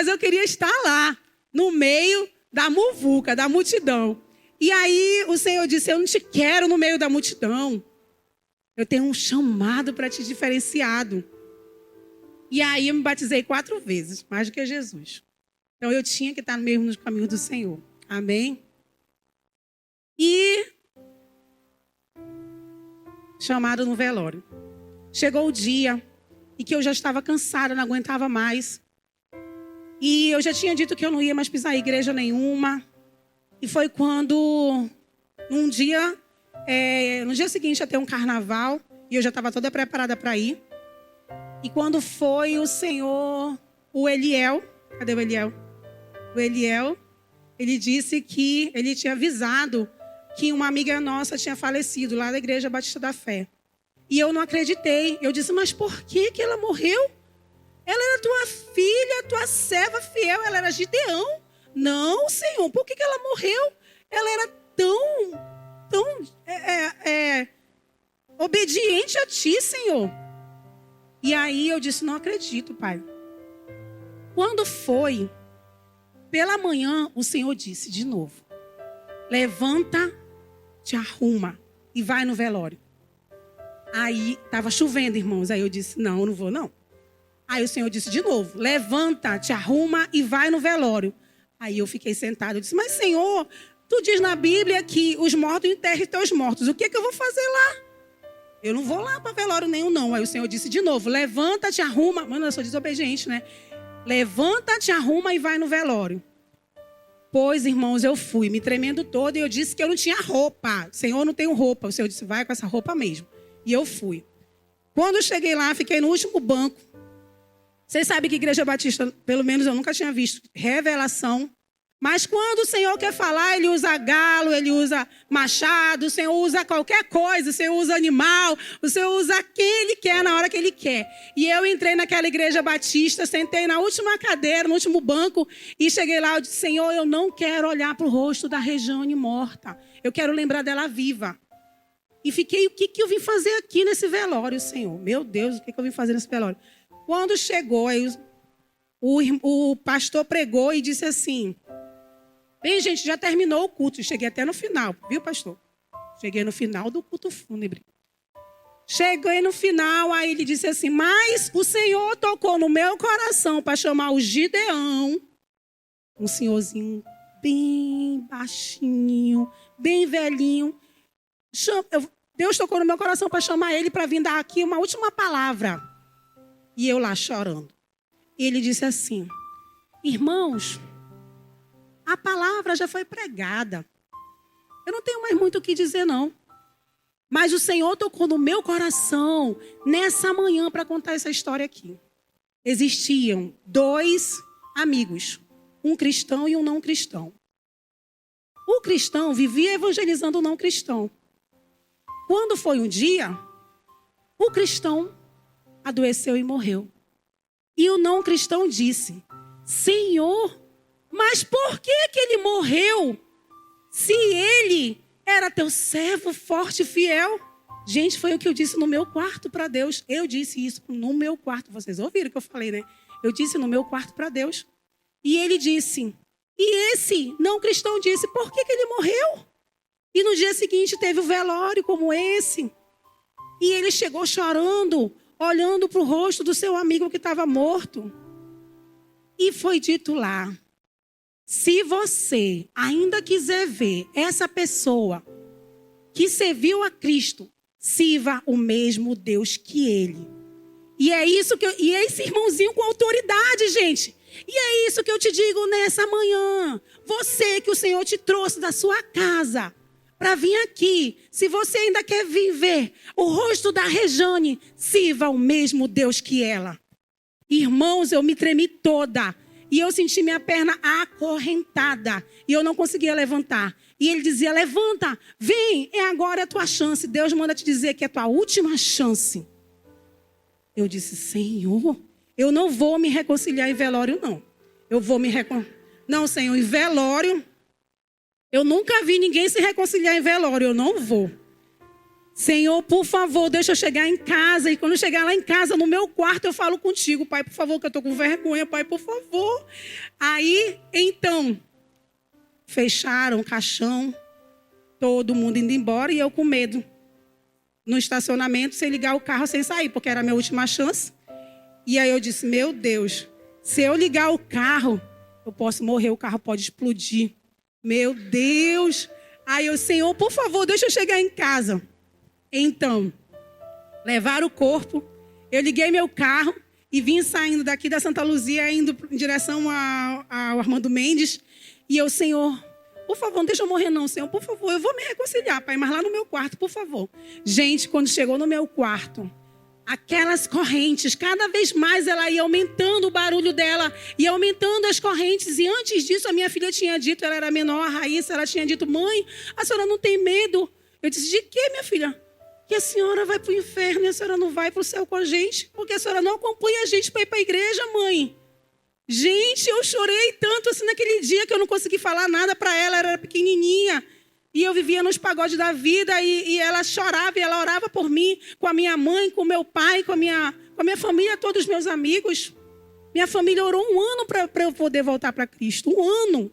eu queria estar lá, no meio da muvuca, da multidão. E aí o Senhor disse, eu não te quero no meio da multidão. Eu tenho um chamado para te diferenciado. E aí eu me batizei 4 vezes, mais do que Jesus. Então eu tinha que estar mesmo no caminho do Senhor. Amém? E chamado no velório. Chegou o dia em que eu já estava cansada, não aguentava mais. E eu já tinha dito que eu não ia mais pisar em igreja nenhuma. E foi quando, no dia seguinte, ia ter um carnaval. E eu já estava toda preparada para ir. E quando foi o Senhor, o Eliel, cadê o Eliel? O Eliel, ele disse que ele tinha avisado que uma amiga nossa tinha falecido lá da Igreja Batista da Fé. E eu não acreditei. Eu disse, mas por que ela morreu? Ela era tua filha, tua serva fiel, ela era Gideão. Não, Senhor, por que ela morreu? Ela era tão obediente a ti, Senhor. E aí eu disse, não acredito, pai. Quando foi, pela manhã, o Senhor disse de novo, levanta, te arruma e vai no velório. Aí, estava chovendo, irmãos. Aí eu disse, não, eu não vou, não. Aí o Senhor disse de novo, levanta, te arruma e vai no velório. Aí eu fiquei sentada, eu disse, mas Senhor, tu diz na Bíblia que os mortos enterrem teus mortos. O que eu vou fazer lá? Eu não vou lá para velório nenhum, não. Aí o Senhor disse de novo, levanta, te arruma. Mano, eu sou desobediente, né? Levanta, te arruma e vai no velório. Pois, irmãos, eu fui, me tremendo toda, e eu disse que eu não tinha roupa. Senhor, eu não tenho roupa. O Senhor disse, vai com essa roupa mesmo. E eu fui. Quando eu cheguei lá, fiquei no último banco. Vocês sabem que Igreja Batista, pelo menos eu nunca tinha visto, revelação. Mas quando o Senhor quer falar, Ele usa galo, Ele usa machado, o Senhor usa qualquer coisa, o Senhor usa animal, o Senhor usa quem Ele quer, na hora que Ele quer. E eu entrei naquela Igreja Batista, sentei na última cadeira, no último banco, e cheguei lá, eu disse, Senhor, eu não quero olhar para o rosto da Regiane morta. Eu quero lembrar dela viva. E fiquei, o que eu vim fazer aqui nesse velório, Senhor? Meu Deus, o que eu vim fazer nesse velório? Quando chegou, aí o pastor pregou e disse assim, bem, gente, já terminou o culto. Cheguei até no final, viu, pastor? Cheguei no final do culto fúnebre. Cheguei no final, aí ele disse assim, mas o Senhor tocou no meu coração para chamar o Gideão, um senhorzinho bem baixinho, bem velhinho. Deus tocou no meu coração para chamar ele para vir dar aqui uma última palavra. E eu lá chorando. E ele disse assim, irmãos, a palavra já foi pregada. Eu não tenho mais muito o que dizer, não. Mas o Senhor tocou no meu coração nessa manhã para contar essa história aqui. Existiam 2 amigos, um cristão e um não cristão. O cristão vivia evangelizando o não cristão. Quando foi um dia, o cristão adoeceu e morreu. E o não cristão disse, Senhor, mas por que ele morreu? Se ele era teu servo forte e fiel. Gente, foi o que eu disse no meu quarto para Deus. Eu disse isso no meu quarto. Vocês ouviram o que eu falei, né? Eu disse no meu quarto para Deus. E ele disse, e esse não cristão disse, por que ele morreu? E no dia seguinte teve o velório como esse. E ele chegou chorando, olhando para o rosto do seu amigo que estava morto. E foi dito lá, se você ainda quiser ver essa pessoa que serviu a Cristo, sirva o mesmo Deus que ele. E é isso que e esse irmãozinho com autoridade, gente. E é isso que eu te digo nessa manhã. Você que o Senhor te trouxe da sua casa para vir aqui, se você ainda quer vir ver o rosto da Regiane, sirva o mesmo Deus que ela. Irmãos, eu me tremi toda. E eu senti minha perna acorrentada. E eu não conseguia levantar. E ele dizia, levanta, vem, agora é a tua chance. Deus manda te dizer que é a tua última chance. Eu disse, Senhor, eu não vou me reconciliar em velório, não. Eu vou me reconciliar. Não, Senhor, em velório, eu nunca vi ninguém se reconciliar em velório. Eu não vou. Senhor, por favor, deixa eu chegar em casa. E quando eu chegar lá em casa, no meu quarto, eu falo contigo. Pai, por favor, que eu estou com vergonha. Pai, por favor. Aí, então, fecharam o caixão. Todo mundo indo embora e eu com medo. No estacionamento, sem ligar o carro, sem sair, porque era a minha última chance. E aí eu disse, meu Deus, se eu ligar o carro, eu posso morrer, o carro pode explodir. Meu Deus. Aí eu, Senhor, por favor, deixa eu chegar em casa. Então, levaram o corpo, eu liguei meu carro e vim saindo daqui da Santa Luzia, indo em direção ao Armando Mendes. E eu, Senhor, por favor, não deixa eu morrer não, Senhor, por favor, eu vou me reconciliar, Pai, mas lá no meu quarto, por favor. Gente, quando chegou no meu quarto, aquelas correntes, cada vez mais ela ia aumentando o barulho dela, ia aumentando as correntes. E antes disso, a minha filha tinha dito, ela era menor, a Raíssa, ela tinha dito, mãe, a senhora não tem medo? Eu disse, de quê, minha filha? Que a senhora vai para o inferno e a senhora não vai para o céu com a gente, porque a senhora não acompanha a gente para ir para a igreja, mãe. Gente, eu chorei tanto assim naquele dia que eu não consegui falar nada para ela, ela era pequenininha. E eu vivia nos pagodes da vida e ela chorava e ela orava por mim, com a minha mãe, com o meu pai, com a minha com a minha família, todos os meus amigos. Minha família orou 1 ano para eu poder voltar para Cristo. 1 ano.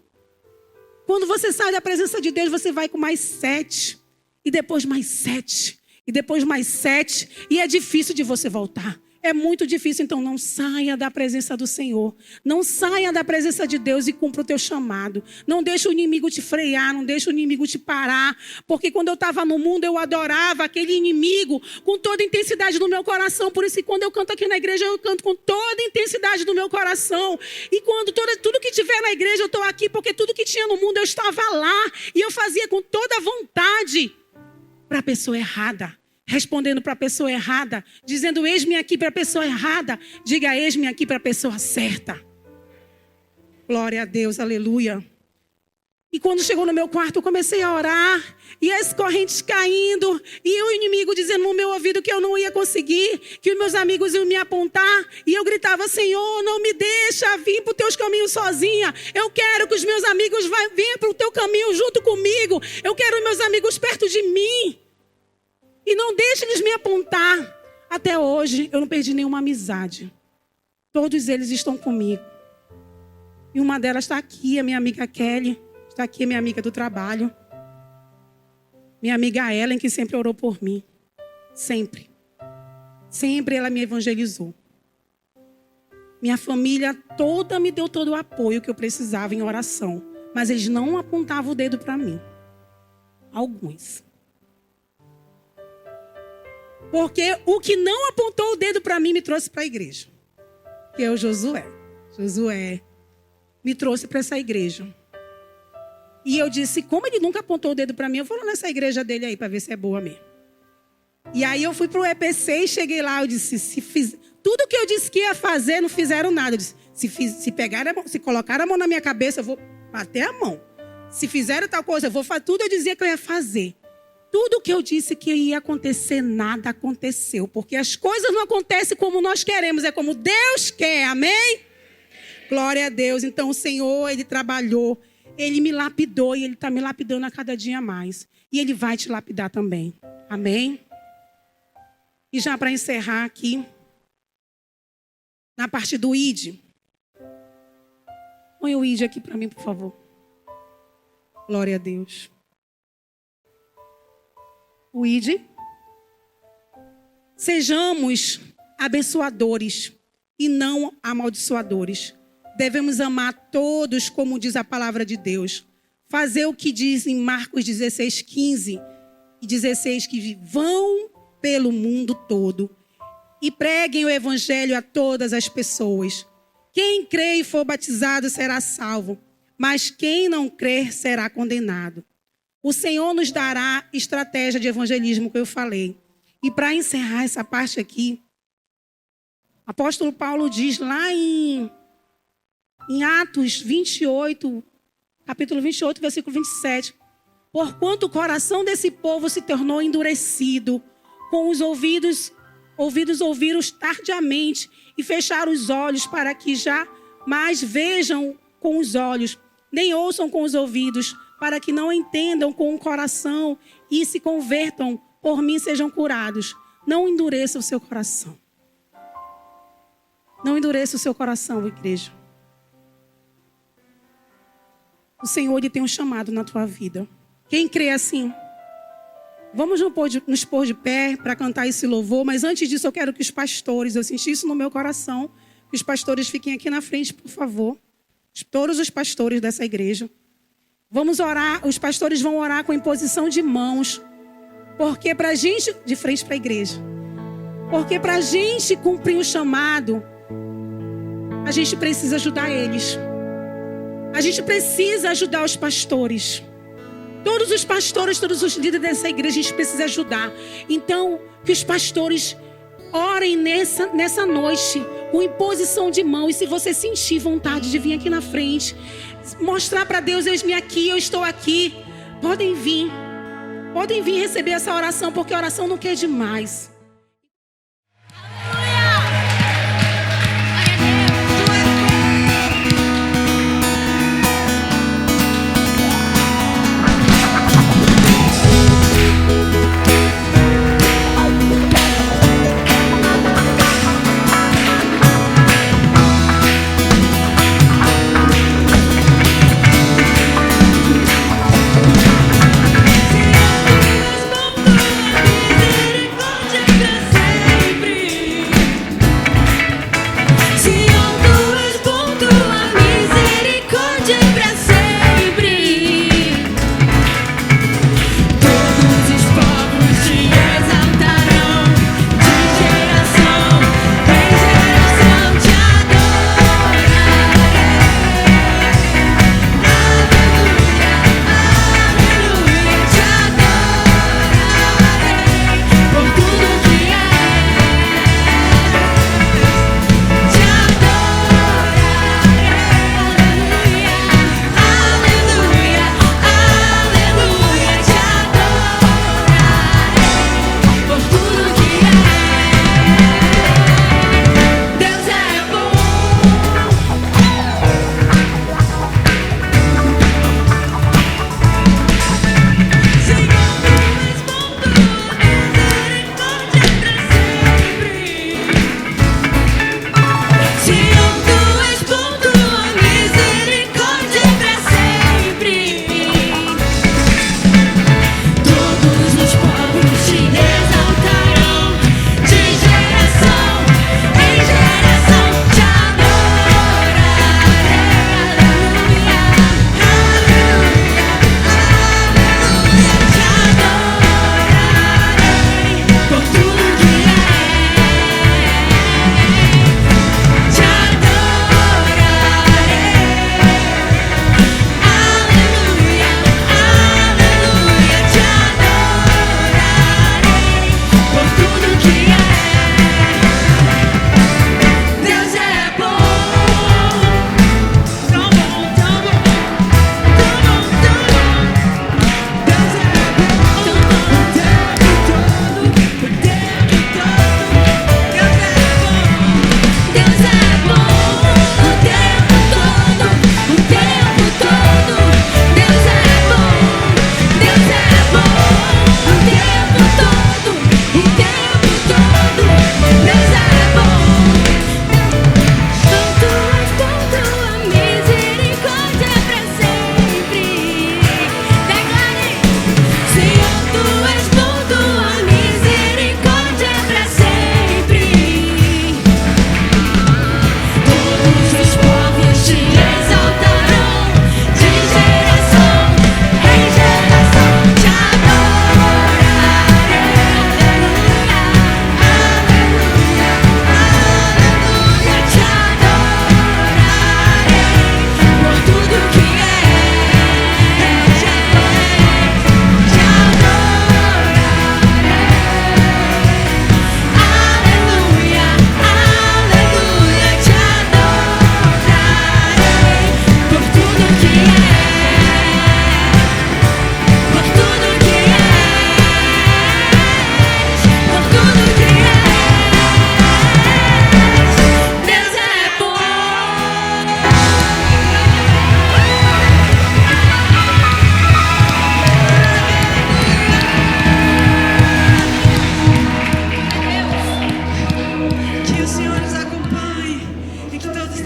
Quando você sai da presença de Deus, você vai com mais 7. E depois mais 7. E depois mais 7. E é difícil de você voltar. É muito difícil, então não saia da presença do Senhor. Não saia da presença de Deus e cumpra o teu chamado. Não deixe o inimigo te frear, não deixe o inimigo te parar. Porque quando eu estava no mundo, eu adorava aquele inimigo com toda a intensidade do meu coração. Por isso que quando eu canto aqui na igreja, eu canto com toda a intensidade do meu coração. E quando tudo que tiver na igreja, eu estou aqui, porque tudo que tinha no mundo, eu estava lá. E eu fazia com toda a vontade para a pessoa errada. Respondendo para a pessoa errada, dizendo eis-me aqui para a pessoa errada, diga eis-me aqui para a pessoa certa. Glória a Deus, aleluia. E quando chegou no meu quarto, eu comecei a orar, e as correntes caindo, e o inimigo dizendo no meu ouvido que eu não ia conseguir, que os meus amigos iam me apontar, e eu gritava, Senhor, não me deixa vir para os teus caminhos sozinha, eu quero que os meus amigos venham para o teu caminho junto comigo, eu quero os meus amigos perto de mim. E não deixe eles me apontar. Até hoje, eu não perdi nenhuma amizade. Todos eles estão comigo. E uma delas está aqui, a minha amiga Kelly. Está aqui a minha amiga do trabalho. Minha amiga Ellen, que sempre orou por mim. Sempre. Sempre ela me evangelizou. Minha família toda me deu todo o apoio que eu precisava em oração. Mas eles não apontavam o dedo para mim. Alguns. Porque o que não apontou o dedo para mim me trouxe para a igreja. Que é o Josué. Josué me trouxe para essa igreja. E eu disse, como ele nunca apontou o dedo para mim, eu vou nessa igreja dele aí para ver se é boa mesmo. E aí eu fui para o EPC e cheguei lá, eu disse, tudo que eu disse que ia fazer, não fizeram nada. Eu disse, se colocar a mão na minha cabeça, eu vou bater a mão. Se fizeram tal coisa, eu vou fazer tudo, eu dizia que eu ia fazer. Tudo que eu disse que ia acontecer, nada aconteceu. Porque as coisas não acontecem como nós queremos, é como Deus quer, amém? Glória a Deus. Então o Senhor, Ele trabalhou, Ele me lapidou e Ele está me lapidando a cada dia mais. E Ele vai te lapidar também, amém? E já para encerrar aqui, na parte do ID. Põe o ID aqui para mim, por favor. Glória a Deus. O ID. Sejamos abençoadores e não amaldiçoadores. Devemos amar todos, como diz a palavra de Deus. Fazer o que diz em Marcos 16, 15 e 16, que vão pelo mundo todo e preguem o evangelho a todas as pessoas. Quem crê e for batizado será salvo, mas quem não crer será condenado. O Senhor nos dará estratégia de evangelismo que eu falei. E para encerrar essa parte aqui, o apóstolo Paulo diz lá em Atos 28, capítulo 28, versículo 27, porquanto o coração desse povo se tornou endurecido, com os ouvidos ouviram tardiamente e fecharam os olhos para que jamais vejam com os olhos, nem ouçam com os ouvidos, para que não entendam com o coração e se convertam, por mim sejam curados. Não endureça o seu coração. Não endureça o seu coração, igreja. O Senhor, Ele tem um chamado na tua vida. Quem crê assim? Vamos nos pôr de pé para cantar esse louvor, mas antes disso eu quero que os pastores, eu senti isso no meu coração, que os pastores fiquem aqui na frente, por favor. Todos os pastores dessa igreja. Vamos orar, os pastores vão orar com imposição de mãos. Porque para a gente, de frente para a igreja. Porque para a gente cumprir o chamado, a gente precisa ajudar eles. A gente precisa ajudar os pastores. Todos os pastores, todos os líderes dessa igreja, a gente precisa ajudar. Então, que os pastores orem nessa noite, com imposição de mão. E se você sentir vontade de vir aqui na frente, mostrar para Deus, eis-me aqui, eu estou aqui. Podem vir receber essa oração, porque a oração não quer demais.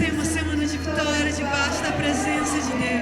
Tenha uma semana de vitória debaixo da presença de Deus.